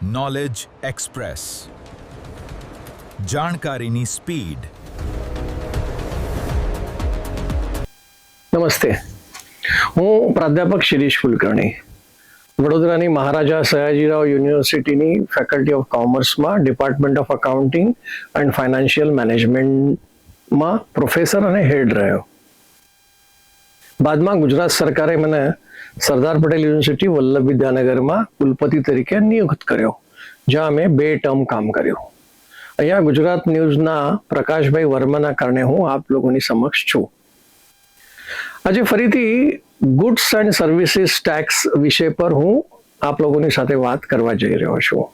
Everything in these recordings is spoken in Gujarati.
નોલેજ એક્સપ્રેસ, જાણકારીની સ્પીડ. નમસ્તે, હું પ્રાધ્યાપક શિરીષ કુલકર્ણી, વડોદરાની મહારાજા સયાજીરાવ યુનિવર્સિટીની ફેકલ્ટી ઓફ કોમર્સમાં department of accounting and financial મેનેજમેન્ટમાં પ્રોફેસર અને હેડ રહ્યો. બાદમાં ગુજરાત સરકારે મને સરદાર પટેલ યુનિવર્સિટી વલ્લભ વિદ્યાનગરમાં કુલપતિ તરીકે નિયુક્ત કર્યો, જ્યાં મેં 2 ટર્મ કામ કર્યું. અહીંયા ગુજરાત ન્યૂઝના પ્રકાશભાઈ વર્માના કારણે હું આપ લોકોની સમક્ષ છું. આજે ફરીથી ગુડ્સ એન્ડ સર્વિસીસ ટેક્સ વિષય પર હું આપ લોકોની સાથે વાત કરવા જઈ રહ્યો છું.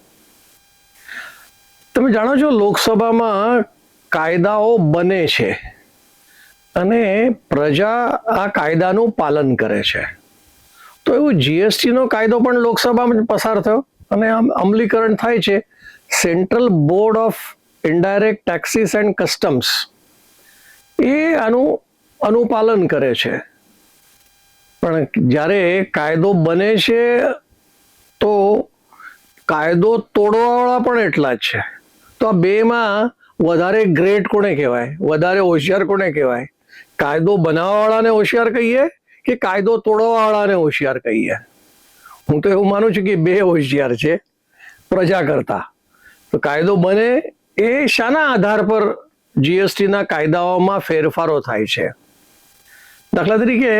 તમે જાણો છો, લોકસભામાં કાયદાઓ બને છે અને પ્રજા આ કાયદાનું પાલન કરે છે. તો એવું જીએસટીનો કાયદો પણ લોકસભામાં પસાર થયો અને આમ અમલીકરણ થાય છે. Central board of indirect taxes and customs એ આનું અનુપાલન કરે છે. પણ જ્યારે કાયદો બને છે તો કાયદો તોડવાવાળા પણ એટલા જ છે. તો આ બેમાં વધારે ગ્રેટ કોને કહેવાય, વધારે હોશિયાર કોને કહેવાય? કાયદો બનાવવાવાળાને હોશિયાર કહીએ કે કાયદો તોડવાવાળાને હોશિયાર કહીએ? હું તો એવું માનું છું કે 2 હોશિયાર છે પ્રજા કરતા. તો કાયદો બને એ શાના આધાર પર જીએસટીના કાયદાઓમાં ફેરફારો થાય છે? દાખલા તરીકે,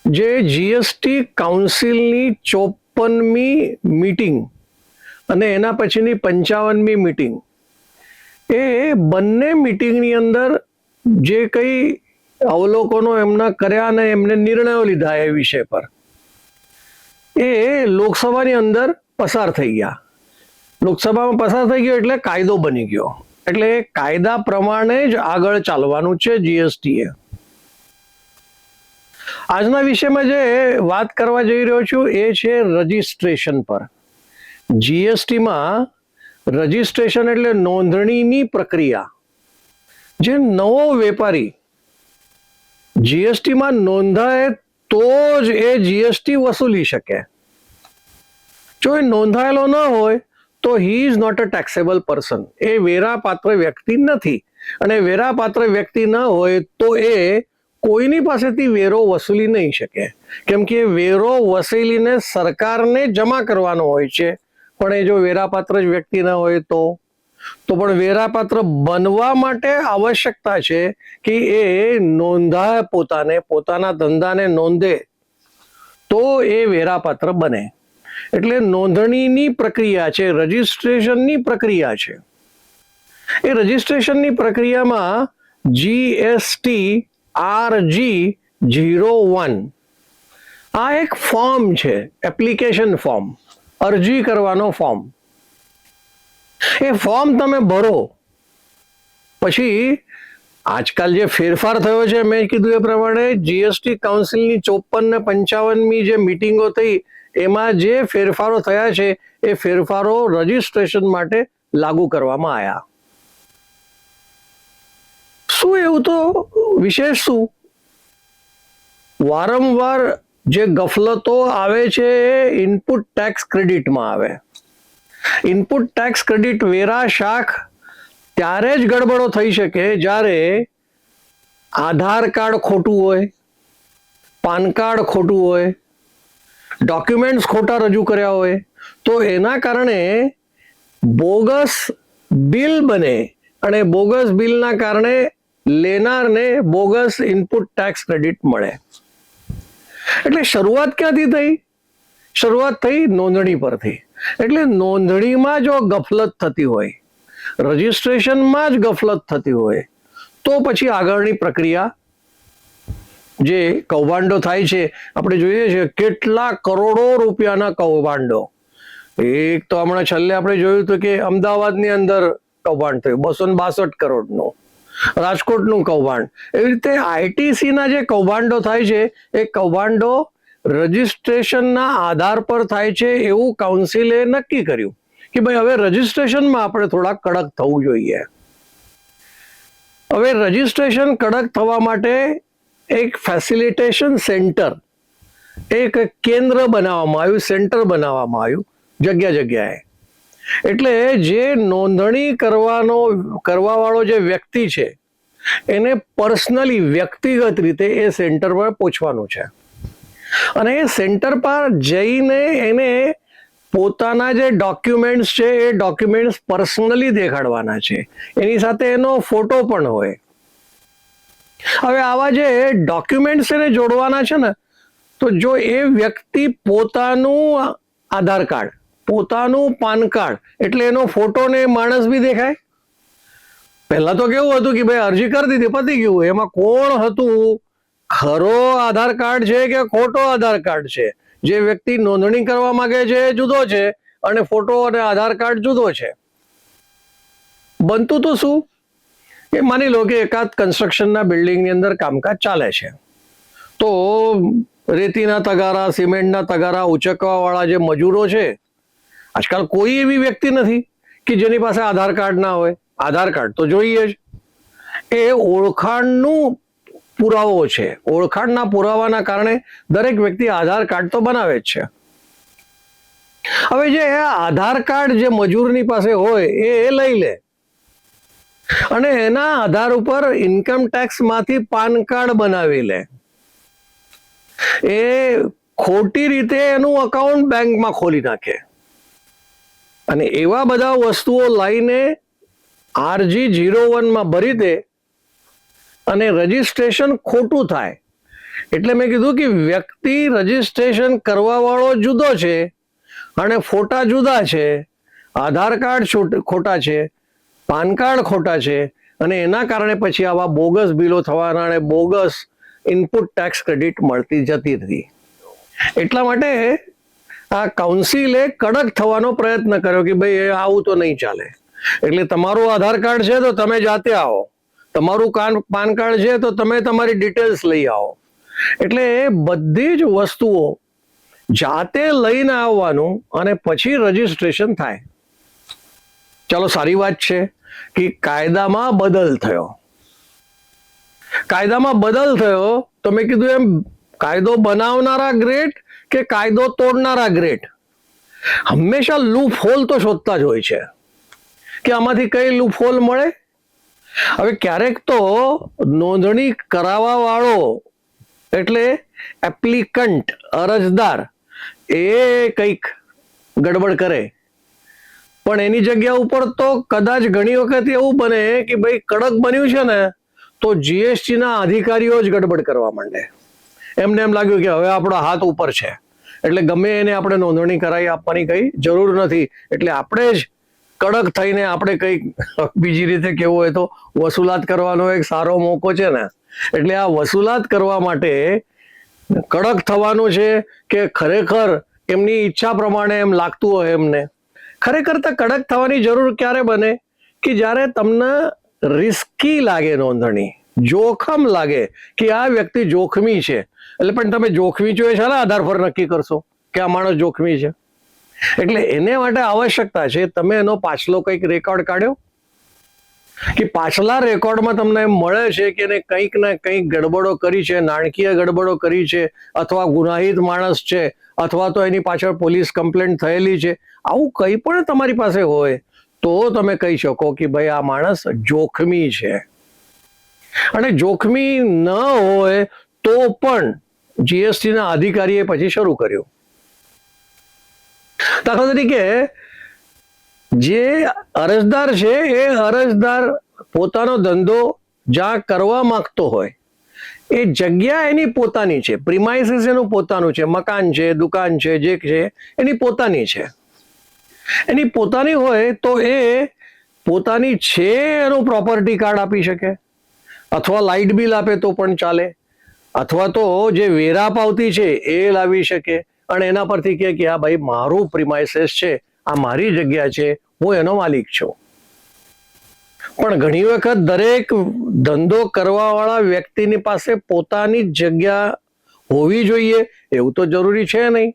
જે જીએસટી કાઉન્સિલની 54મી મીટિંગ અને એના પછીની 55મી મીટિંગ, એ બંને મીટિંગની અંદર જે કંઈ અવલોકનો એમના કર્યા અને એમને નિર્ણયો લીધા એ વિષય પર, એ લોકસભાની અંદર પસાર થઈ ગયા. લોકસભામાં પસાર થઈ ગયો એટલે કાયદો બની ગયો. એટલે કાયદા પ્રમાણે જ આગળ ચાલવાનું છે જીએસટીએ. આજના વિષયમાં જે વાત કરવા જઈ રહ્યો છું એ છે રજિસ્ટ્રેશન પર. જીએસટીમાં રજિસ્ટ્રેશન એટલે નોંધણીની પ્રક્રિયા. જે નવો વેપારી જીએસટીમાં નોંધાય તો જ એ જીએસટી વસૂલી શકે. જો એ નોંધાયેલો ન હોય તો he is not a taxable person. એ વેરાપાત્ર વ્યક્તિ નથી. અને વેરાપાત્ર વ્યક્તિ ન હોય તો એ કોઈની પાસેથી વેરો વસૂલી નહીં શકે, કેમ કે વેરો વસૂલીને સરકારને જમા કરવાનો હોય છે. પણ એ જો વેરાપાત્ર જ વ્યક્તિ ન હોય તો પણ વેરાપાત્ર બનવા માટે આવશ્યકતા છે કે એ નોંધાય, પોતાના ધંધાને નોંધે તો એ વેરાપાત્ર બને. એટલે નોંધણીની પ્રક્રિયા છે, રજિસ્ટ્રેશનની પ્રક્રિયા છે. એ રજિસ્ટ્રેશનની પ્રક્રિયામાં GST RG01 આ એક ફોર્મ છે, એપ્લિકેશન ફોર્મ, અરજી કરવાનો ફોર્મ. એ ફોર્મ તમે ભરો પછી આજકાલ જે ફેરફાર થયો છે, મેં કીધું એ પ્રમાણે જીએસટી કાઉન્સિલની 54 ને 55મી જે મીટિંગો થઈ એમાં જે ફેરફારો થયા છે એ ફેરફારો રજિસ્ટ્રેશન માટે લાગુ કરવામાં આવ્યા. શું એવું તો વિશેષ શું? વારંવાર જે ગફલતો આવે છે એ ઇનપુટ ટેક્સ ક્રેડિટમાં આવે. ઇનપુટ ટેક્સ ક્રેડિટ વેરા શાખ ત્યારે જ ગડબડો થઈ શકે જ્યારે આધાર કાર્ડ ખોટું હોય, પાન કાર્ડ ખોટું હોય, ડોક્યુમેન્ટ્સ ખોટા રજૂ કર્યા હોય. તો એના કારણે બોગસ બિલ બને અને બોગસ બિલના કારણે લેનારને બોગસ ઇનપુટ ટેક્સ ક્રેડિટ મળે. એટલે શરૂઆત ક્યાંથી થઈ? શરૂઆત થઈ નોંધણી પરથી. એટલે નોંધણીમાં જો ગફલત થતી હોય, રજિસ્ટ્રેશનમાં જ ગફલત થતી હોય, તો પછી આગળની પ્રક્રિયા જે કૌભાંડો થાય છે, આપણે જોઈએ છીએ કેટલા કરોડો રૂપિયાના કૌભાંડો. એક તો હમણાં છેલ્લે આપણે જોયું હતું કે અમદાવાદની અંદર કૌભાંડ થયું 262 કરોડનું, રાજકોટનું કૌભાંડ. એવી રીતે આઈટીસીના જે કૌભાંડો થાય છે એ કૌભાંડો રજિસ્ટ્રેશનના આધાર પર થાય છે એવું કાઉન્સિલે નક્કી કર્યું કે ભાઈ હવે રજિસ્ટ્રેશનમાં આપણે થોડા કડક થવું જોઈએ. હવે રજિસ્ટ્રેશન કડક થવા માટે એક ફેસિલિટેશન સેન્ટર, એક કેન્દ્ર બનાવવામાં આવ્યું, સેન્ટર બનાવવામાં આવ્યું, જગ્યાએ. એટલે જે નોંધણી કરવાવાળો જે વ્યક્તિ છે એને પર્સનલી વ્યક્તિગત રીતે એ સેન્ટર પર પહોંચવાનું છે અને એ સેન્ટર પર જઈને એને પોતાના જે ડોક્યુમેન્ટ્સ છે એ ડોક્યુમેન્ટ્સ પર્સનલી દેખાડવાના છે, એની સાથે એનો ફોટો પણ હોય. હવે આવા જે ડોક્યુમેન્ટ્સ એને જોડવાના છે ને, તો જો એ વ્યક્તિ પોતાનું આધાર કાર્ડ, પોતાનું પાન કાર્ડ, એટલે એનો ફોટો ને માણસ બી દેખાય. પહેલા તો કેવું હતું કે ભાઈ અરજી કરી દીધી, પતી ગયું. એમાં કોણ હતું, ખરો આધાર કાર્ડ છે કે ખોટો આધાર કાર્ડ છે, જે વ્યક્તિ નોંધણી કરવા માંગે છે એ જુદો છે અને ફોટો અને આધાર કાર્ડ જુદો છે. બનતું તો શું કે માની લો કે એકાદ કન્સ્ટ્રક્શનના બિલ્ડિંગની અંદર કામકાજ ચાલે છે, તો રેતીના તગારા, સિમેન્ટના તગારા ઉચકવા વાળા જે મજૂરો છે, આજકાલ કોઈ એવી વ્યક્તિ નથી કે જેની પાસે આધાર કાર્ડ ના હોય. આધાર કાર્ડ તો જોઈએ જ. એ ઓળખાણનું પુરાવો છે. ઓળખાણના પુરાવાના કારણે દરેક વ્યક્તિ આધાર કાર્ડ તો બનાવે જ છે. હવે જે આધાર કાર્ડ જે મજૂરની પાસે હોય એ લઈ લે અને એના આધાર ઉપર ઇન્કમ ટેક્સ માંથી પાન કાર્ડ બનાવી લે. એ ખોટી રીતે એનું અકાઉન્ટ બેંકમાં ખોલી નાખે અને એવા બધા વસ્તુઓ લઈને RG01 માં ભરી દે અને રજીસ્ટ્રેશન ખોટું થાય. એટલે મેં કીધું કે વ્યક્તિ રજીસ્ટ્રેશન કરવા વાળો જુદો છે અને ફોટા જુદા છે, આધાર કાર્ડ ખોટા છે, પાન કાર્ડ ખોટા છે અને એના કારણે પછી આવા બોગસ બિલો થવાના અને બોગસ ઇનપુટ ટેક્સ ક્રેડિટ મળતી જતી હતી. એટલા માટે આ કાઉન્સિલે કડક થવાનો પ્રયત્ન કર્યો કે ભાઈ આવું તો નહીં ચાલે. એટલે તમારું આધાર કાર્ડ છે તો તમે જાતે આવો, તમારું પાન કાર્ડ છે તો તમે તમારી ડિટેલ્સ લઈ આવો. એટલે બધી જ વસ્તુઓ જાતે લઈને આવવાનું અને પછી રજીસ્ટ્રેશન થાય. ચાલો, સારી વાત છે કે કાયદામાં બદલ થયો. કાયદામાં બદલ થયો તો મેં કીધું એમ, કાયદો બનાવનારા ગ્રેટ કે કાયદો તોડનારા ગ્રેટ. હંમેશા લૂપ હોલ તો શોધતા જ હોય છે કે આમાંથી કઈ લૂપ હોલ મળે. હવે ક્યારેક તો નોંધણી કરાવવા વાળો એટલે એપ્લિકન્ટ, અરજદાર, એ કંઈક ગડબડ કરે, પણ એની જગ્યા ઉપર તો કદાચ ઘણી વખત એવું બને કે ભાઈ કડક બન્યું છે ને તો GST ના અધિકારીઓ જ ગડબડ કરવા માંડે. એમને એમ લાગ્યું કે હવે આપણો હાથ ઉપર છે એટલે ગમે એને આપણે નોંધણી કરાવી આપવાની કઈ જરૂર નથી, એટલે આપણે જ કડક થઈને આપણે કંઈક બીજી રીતે કેવું હોય તો વસૂલાત કરવાનો એક સારો મોકો છે ને. એટલે આ વસૂલાત કરવા માટે કડક થવાનું છે કે ખરેખર એમની ઈચ્છા પ્રમાણે એમ લાગતું હોય એમને. ખરેખર તો કડક થવાની જરૂર ક્યારે બને કે જ્યારે તમને રિસ્કી લાગે, નોંધણી જોખમ લાગે કે આ વ્યક્તિ જોખમી છે. એટલે પણ તમે જોખમી છો એ શાના આધાર પર નક્કી કરશો કે આ માણસ જોખમી છે? એટલે એને માટે આવશ્યકતા છે તમે એનો પાછલો કંઈક રેકોર્ડ કાઢ્યો કે પાછલા રેકોર્ડમાં તમને એમ મળે છે કે એને કંઈક ને કંઈક ગડબડો કરી છે, નાણાકીય ગડબડો કરી છે, અથવા ગુનાહિત માણસ છે, અથવા તો એની પાછળ પોલીસ કમ્પ્લેન્ટ થયેલી છે. આવું કંઈ પણ તમારી પાસે હોય તો તમે કહી શકો કે ભાઈ આ માણસ જોખમી છે. અને જોખમી ન હોય તો પણ GST ના અધિકારીએ પછી શરૂ કર્યું. દાખલા તરીકે જે અરજદાર છે એ અરજદાર પોતાનો ધંધો જ્યાં કરવા માંગતો હોય એ જગ્યા એની પોતાની છે, પ્રિમાઇસીસ એનું પોતાનું છે, મકાન છે, દુકાન છે, જે છે એની પોતાની છે. એની પોતાની હોય તો એ પોતાની છે એનું પ્રોપર્ટી કાર્ડ આપી શકે, અથવા લાઇટ બિલ આપે તો પણ ચાલે, અથવા તો જે વેરા પાવતી છે એ લાવી શકે અને એના પરથી કહે કે આ ભાઈ મારું પ્રિમાઇસીસ છે, આ મારી જગ્યા છે, હું એનો માલિક છું. પણ ઘણી વખત દરેક ધંધો કરવા વાળા વ્યક્તિની પાસે પોતાની જગ્યા હોવી જોઈએ એવું તો જરૂરી છે નહીં.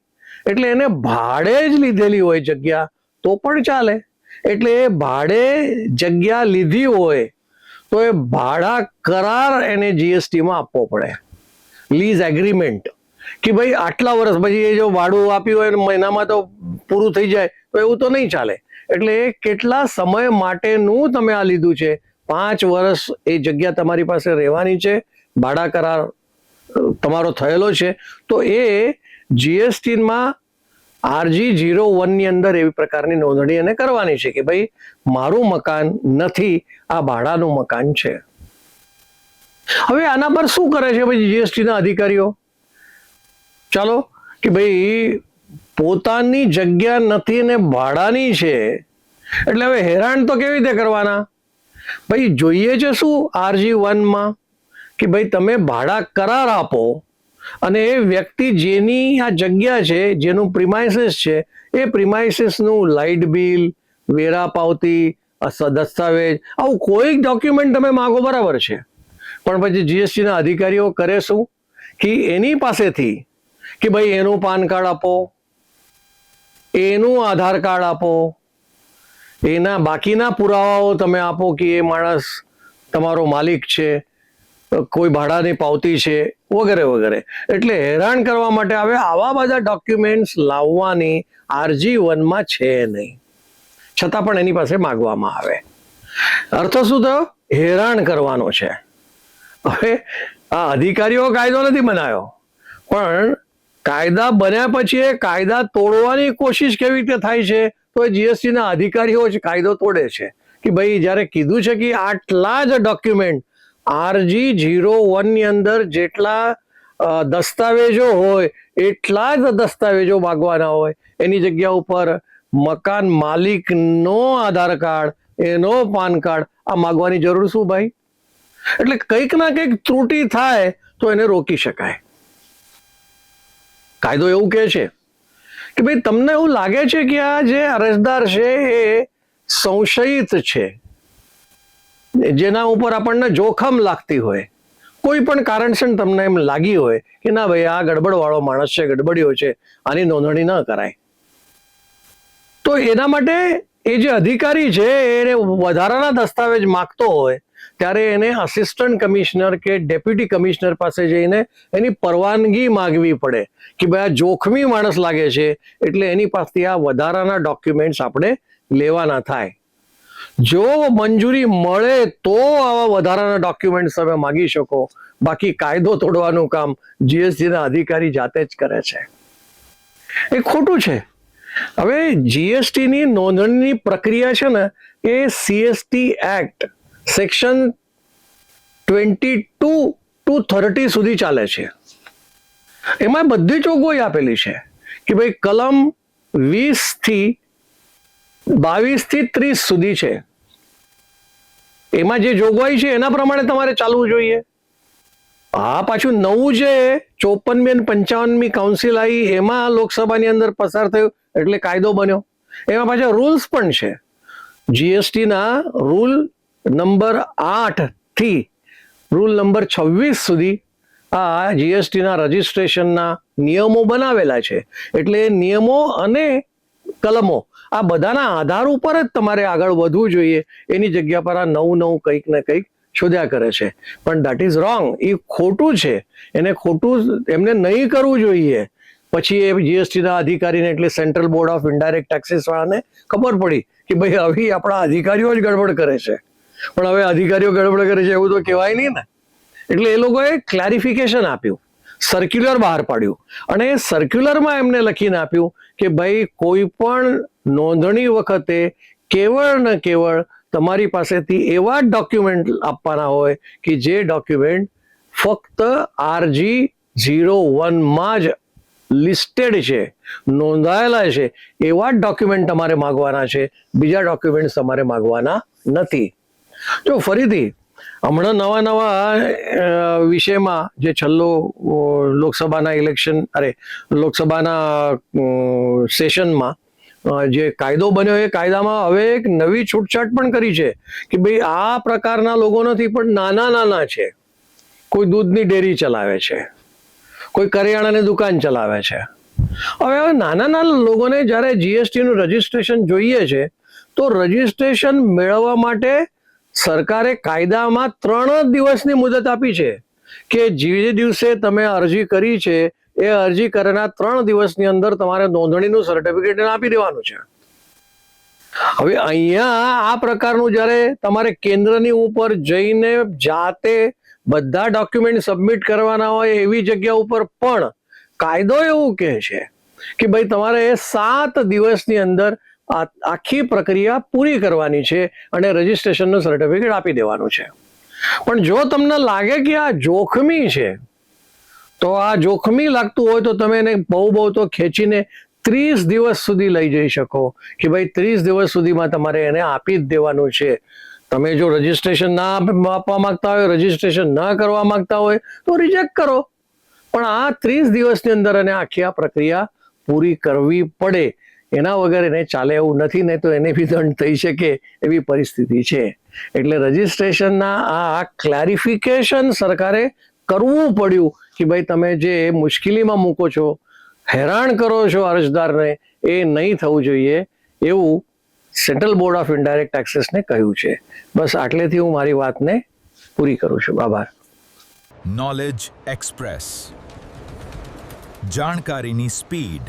એટલે એને ભાડે જ લીધેલી હોય જગ્યા તો પણ ચાલે. એટલે એ ભાડે જગ્યા લીધી હોય તો એ ભાડા કરાર એને GST માં આપવો પડે, લીઝ એગ્રીમેન્ટ, કે ભાઈ આટલા વર્ષ પછી એ જો ભાડું આપ્યું હોય ને મહિનામાં તો પૂરું થઈ જાય, તો એવું તો નહીં ચાલે. એટલે કેટલા સમય માટેનું તમે આ લીધું છે? 5 વર્ષ એ જગ્યા તમારી પાસે રહેવાની છે, ભાડા કરાર તમારો થયેલો છે, તો એ જીએસટીમાં RG01 ની અંદર એવી પ્રકારની નોંધણી એને કરવાની છે કે ભાઈ મારું મકાન નથી, આ ભાડાનું મકાન છે. હવે આના પર શું કરે છે ભાઈ જીએસટી ના અધિકારીઓ? ચાલો કે ભાઈ પોતાની જગ્યા નથી ને ભાડાની છે, એટલે હવે હેરાન તો કેવી રીતે કરવાના? ભાઈ જોઈએ છે શું RG1 માં કે ભાઈ તમે ભાડા કરાર આપો અને એ વ્યક્તિ જેની આ જગ્યા છે, જેનું પ્રિમાઇસીસ છે, એ પ્રિમાઇસીસનું લાઇટ બિલ, વેરા પાવતી, દસ્તાવેજ, આવું કોઈ ડોક્યુમેન્ટ તમે માગો બરાબર છે, પણ પછી જીએસટીના અધિકારીઓ કરે શું કે એની પાસેથી કે ભાઈ એનું પાન કાર્ડ આપો, એનું આધાર કાર્ડ આપો, એના બાકીના પુરાવાઓ તમે આપો કે એ માણસ તમારો માલિક છે, કોઈ ભાડાની પાવતી છે, વગેરે વગેરે. એટલે હેરાન કરવા માટે હવે આવા બધા ડોક્યુમેન્ટ્સ લાવવાની RG1 માં છે નહીં, છતાં પણ એની પાસે માગવામાં આવે. અર્થ શું થયો? હેરાન કરવાનો છે. હવે આ અધિકારીઓ કાયદો નથી બનાવ્યો, પણ કાયદા બન્યા પછી એ કાયદા તોડવાની કોશિશ કેવી રીતે થાય છે? તો એ જીએસટીના અધિકારીઓ જ કાયદો તોડે છે કે ભાઈ જ્યારે કીધું છે કે આટલા જ ડોક્યુમેન્ટ RG01 ની અંદર જેટલા દસ્તાવેજો હોય એટલા જ દસ્તાવેજો માગવાના હોય. એની જગ્યા ઉપર મકાન માલિકનો આધાર કાર્ડ, એનો પાન કાર્ડ આ માગવાની જરૂર શું ભાઈ? એટલે કંઈક ના કંઈક ત્રુટિ થાય તો એને રોકી શકાય. કાયદો એવું કહે છે કે ભાઈ તમને એવું લાગે છે કે આ જે અરજદાર છે એ સંશયિત છે, જેના ઉપર આપણને જોખમ લાગતી હોય, કોઈ પણ કારણસર તમને એમ લાગી હોય કે ના ભાઈ આ ગડબડ વાળો માણસ છે, ગડબડીઓ છે, આની નોંધણી ન કરાય, તો એના માટે એ જે અધિકારી છે એને વધારાના દસ્તાવેજ માંગતો હોય ત્યારે એને આસિસ્ટન્ટ કમિશનર કે ડેપ્યુટી કમિશનર પાસે જઈને એની પરવાનગી માંગવી પડે કે ભાઈ આ જોખમી માણસ લાગે છે, એટલે એની પાસેથી આ વધારાના ડોક્યુમેન્ટ્સ આપણે લેવાના થાય. જો મંજૂરી મળે તો આવા વધારાના ડોક્યુમેન્ટ્સ તમે માગી શકો, બાકી કાયદો તોડવાનું કામ જીએસટીના અધિકારી જાતે જ કરે છે. એ ખોટું છે. હવે જીએસટીની નોંધણીની પ્રક્રિયા છે ને એ CST એક્ટ સેક્શન 22 to 30 સુધી ચાલે છે. એમાં બધી જોગવાઈ આપેલી છે કે ભાઈ કલમ 20 થી 22 થી 30 સુધી છે. એમાં જે જોગવાઈ છે એના પ્રમાણે તમારે ચાલવું જોઈએ. આ પાછું નવું જે 54મી અને 55મી કાઉન્સિલ આવી એમાં લોકસભાની અંદર પસાર થયું એટલે કાયદો બન્યો. એમાં પાછા રૂલ્સ પણ છે. જીએસટીના રૂલ નંબર 8 થી રૂલ નંબર 26 સુધી આ જીએસટીના રજિસ્ટ્રેશનના નિયમો બનાવેલા છે. એટલે નિયમો અને કલમો આ બધાના આધાર ઉપર જ તમારે આગળ વધવું જોઈએ. એની જગ્યા પર આ નવું કંઈક ને કંઈક શોધ્યા કરે છે, પણ દેટ ઇઝ રોંગ. એ ખોટું છે. એને ખોટું એમને નહીં કરવું જોઈએ. પછી એ જીએસટીના અધિકારીને એટલે central board of indirect taxes વાળાને ખબર પડી કે ભાઈ હવે આપણા અધિકારીઓ જ ગડબડ કરે છે. પણ હવે અધિકારીઓ ગડબડ કરે છે એવું તો કહેવાય નહીં ને. એટલે એ લોકોએ ક્લેરિફિકેશન આપ્યું, સર્ક્યુલર બહાર પાડ્યું, અને એ સર્ક્યુલરમાં એમને લખીને આપ્યું કે ભાઈ કોઈ પણ નોંધણી વખતે કેવળ ને કેવળ તમારી પાસેથી એવા ડોક્યુમેન્ટ આપવાના હોય કે જે ડોક્યુમેન્ટ ફક્ત RG01 માં જ લિસ્ટેડ છે, નોંધાયેલા છે, એવા જ ડોક્યુમેન્ટ તમારે માગવાના છે. બીજા ડોક્યુમેન્ટ તમારે માગવાના નથી. જો ફરીથી હમણાં નવા વિષયમાં જે છેલ્લો લોકસભાના સેશનમાં જે કાયદો બન્યો એ કાયદામાં હવે એક નવી છૂટછાટ પણ કરી છે કે ભાઈ આ પ્રકારના લોકો નથી, પણ નાના છે. કોઈ દૂધની ડેરી ચલાવે છે, કોઈ કરિયાણાની દુકાન ચલાવે છે. હવે નાના લોકોને જ્યારે જીએસટીનું રજિસ્ટ્રેશન જોઈએ છે તો રજિસ્ટ્રેશન મેળવવા માટે સરકારે કાયદામાં 3 દિવસની મુદત આપી છે કે જે દિવસે તમે અરજી કરી છે એ અરજી કરેના 3 દિવસની અંદર તમારે નોંધણીનું સર્ટિફિકેટ આપી દેવાનું છે. હવે અહીંયા આ પ્રકારનું જ્યારે તમારે કેન્દ્રની ઉપર જઈને જાતે બધા ડોક્યુમેન્ટ સબમિટ કરવાના હોય એવી જગ્યા ઉપર પણ કાયદો એવું કહે છે કે ભાઈ તમારે 7 દિવસની અંદર આખી પ્રક્રિયા પૂરી કરવાની છે અને રજીસ્ટ્રેશનનું સર્ટિફિકેટ આપી દેવાનું છે. પણ જો તમને લાગે કે આ જોખમી છે તો આ જોખમી લાગતું હોય તો તમે એને બહુ તો ખેંચીને 30 દિવસ સુધી લઈ જઈ શકો કે ભાઈ 30 દિવસ સુધીમાં તમારે એને આપી જ દેવાનું છે. તમે જો રજીસ્ટ્રેશન ના આપવા માંગતા હોય, રજીસ્ટ્રેશન ના કરવા માંગતા હોય તો રિજેક્ટ કરો, પણ આ 30 દિવસની અંદર એને આખી આ પ્રક્રિયા પૂરી કરવી પડે. એના વગર એને ચાલે એવું નથી, નહીં તો એને બી દંડ થઈ શકે એવી પરિસ્થિતિ છે. એટલે રજીસ્ટ્રેશનના આ ક્લેરિફિકેશન સરકારે કરવું પડ્યું કે ભાઈ તમે જે મુશ્કેલીમાં મૂકો છો, હેરાન કરો છો અરજદારને, એ નહીં થવું જોઈએ એવું સેન્ટ્રલ બોર્ડ ઓફ ઇનડાયરેક્ટ ટેક્સેસને કહ્યું છે. બસ આટલેથી હું મારી વાતને પૂરી કરું છું. આભાર. નોલેજ એક્સપ્રેસ, જાણકારીની સ્પીડ.